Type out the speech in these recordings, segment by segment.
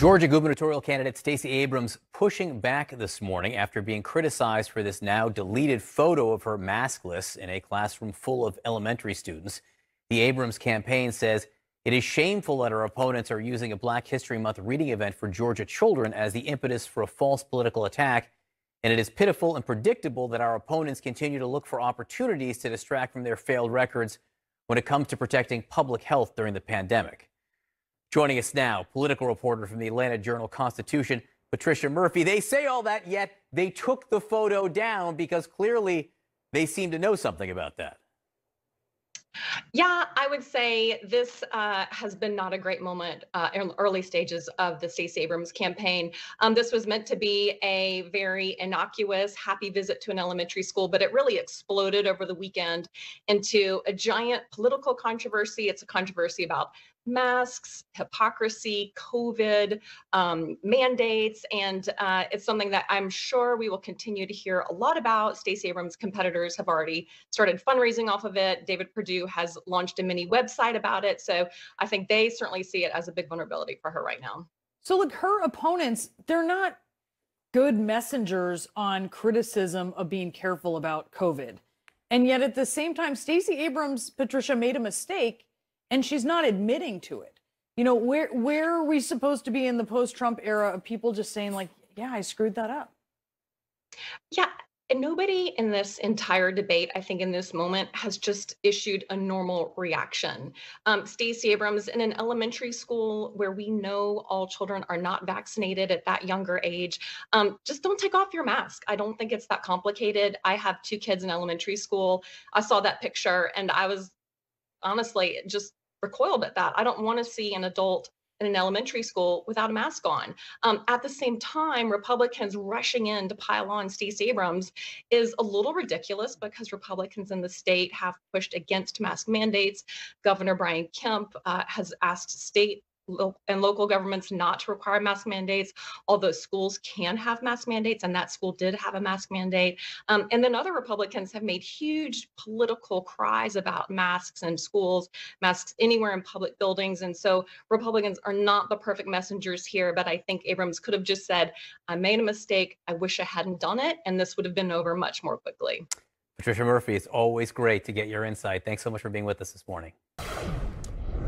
Georgia gubernatorial candidate Stacey Abrams pushing back this morning after being criticized for this now deleted photo of her maskless in a classroom full of elementary students. The Abrams campaign says it is shameful that her opponents are using a Black History Month reading event for Georgia children as the impetus for a false political attack. And it is pitiful and predictable that our opponents continue to look for opportunities to distract from their failed records when it comes to protecting public health during the pandemic. Joining us now, political reporter from the Atlanta Journal-Constitution, Patricia Murphy. They say all that, yet they took the photo down because clearly they seem to know something about that. Yeah, I would say this has been not a great moment in early stages of the Stacey Abrams campaign. This was meant to be a very innocuous, happy visit to an elementary school, but it really exploded over the weekend into a giant political controversy. It's a controversy about masks, hypocrisy, COVID, mandates, and it's something that I'm sure we will continue to hear a lot about. Stacey Abrams' competitors have already started fundraising off of it. David Perdue has launched a mini website about it. So I think they certainly see it as a big vulnerability for her right now. So look, her opponents, they're not good messengers on criticism of being careful about COVID. And yet at the same time, Stacey Abrams, Patricia, made a mistake and she's not admitting to it. You know, where are we supposed to be in the post-Trump era of people just saying like, yeah, I screwed that up? Yeah, and nobody in this entire debate, I think in this moment, has just issued a normal reaction. Stacey Abrams in an elementary school where we know all children are not vaccinated at that younger age, just don't take off your mask. I don't think it's that complicated. I have two kids in elementary school. I saw that picture and I was honestly just recoiled at that. I don't want to see an adult in an elementary school without a mask on. At the same time, Republicans rushing in to pile on Stacey Abrams is a little ridiculous because Republicans in the state have pushed against mask mandates. Governor Brian Kemp has asked state and local governments not to require mask mandates, although schools can have mask mandates, and that school did have a mask mandate. And then other Republicans have made huge political cries about masks in schools, masks anywhere in public buildings. And so Republicans are not the perfect messengers here, but I think Abrams could have just said, I made a mistake. I wish I hadn't done it. And this would have been over much more quickly. Patricia Murphy, it's always great to get your insight. Thanks so much for being with us this morning.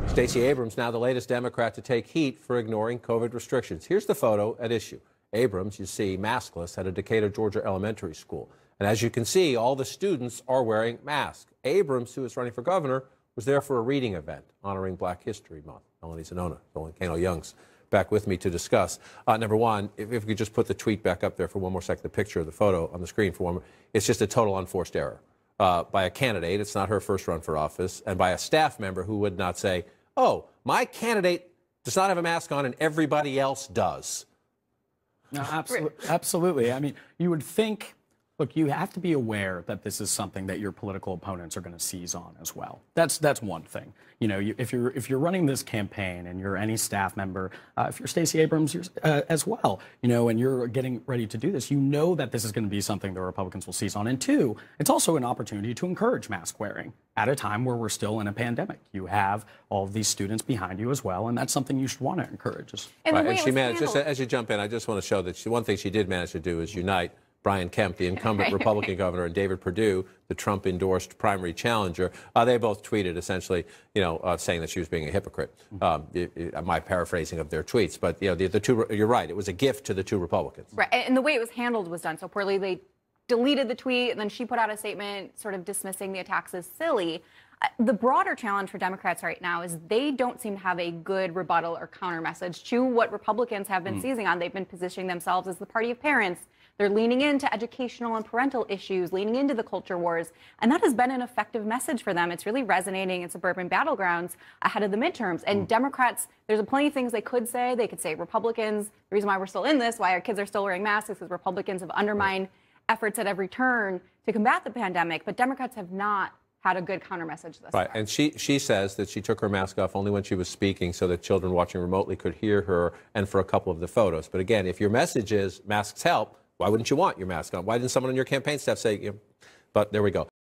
Stacey Abrams, now the latest Democrat to take heat for ignoring COVID restrictions. Here's the photo at issue. Abrams, you see, maskless at a Decatur, Georgia elementary school. And as you can see, all the students are wearing masks. Abrams, who is running for governor, was there for a reading event honoring Black History Month. Melanie Zanona, Nolan Kano Young's back with me to discuss. Number one, if we could just put the tweet back up there for one more second, the picture of the photo on the screen for one more. It's just a total unforced error by a candidate. It's not her first run for office, and by a staff member who would not say, oh, my candidate does not have a mask on and everybody else does. No, absolutely. I mean, you would think, look, you have to be aware that this is something that your political opponents are going to seize on as well. That's one thing. You know, if you're running this campaign and you're any staff member, if you're Stacey Abrams as well, you know, and you're getting ready to do this, you know that this is going to be something the Republicans will seize on. And two, it's also an opportunity to encourage mask wearing at a time where we're still in a pandemic. You have all of these students behind you as well, and that's something you should want to encourage. And she managed, just as you jump in, I just want to show that one thing she did manage to do is unite Brian Kemp, the incumbent Republican governor, and David Perdue, the Trump-endorsed primary challenger. They both tweeted essentially, you know, saying that she was being a hypocrite. My paraphrasing of their tweets, but you know, the two. You're right. It was a gift to the two Republicans. Right, and the way it was handled was done so poorly. They deleted the tweet, and then she put out a statement, sort of dismissing the attacks as silly. The broader challenge for Democrats right now is they don't seem to have a good rebuttal or counter message to what Republicans have been seizing on. They've been positioning themselves as the party of parents. They're leaning into educational and parental issues, leaning into the culture wars, and that has been an effective message for them. It's really resonating in suburban battlegrounds ahead of the midterms. And Democrats, there's plenty of things they could say. They could say Republicans, the reason why we're still in this, why our kids are still wearing masks is because Republicans have undermined efforts at every turn to combat the pandemic, but Democrats have not had a good counter message this Right, far. and she says that she took her mask off only when she was speaking so that children watching remotely could hear her and for a couple of the photos. But again, if your message is masks help, why wouldn't you want your mask on? Why didn't someone on your campaign staff say, you know, but there we go.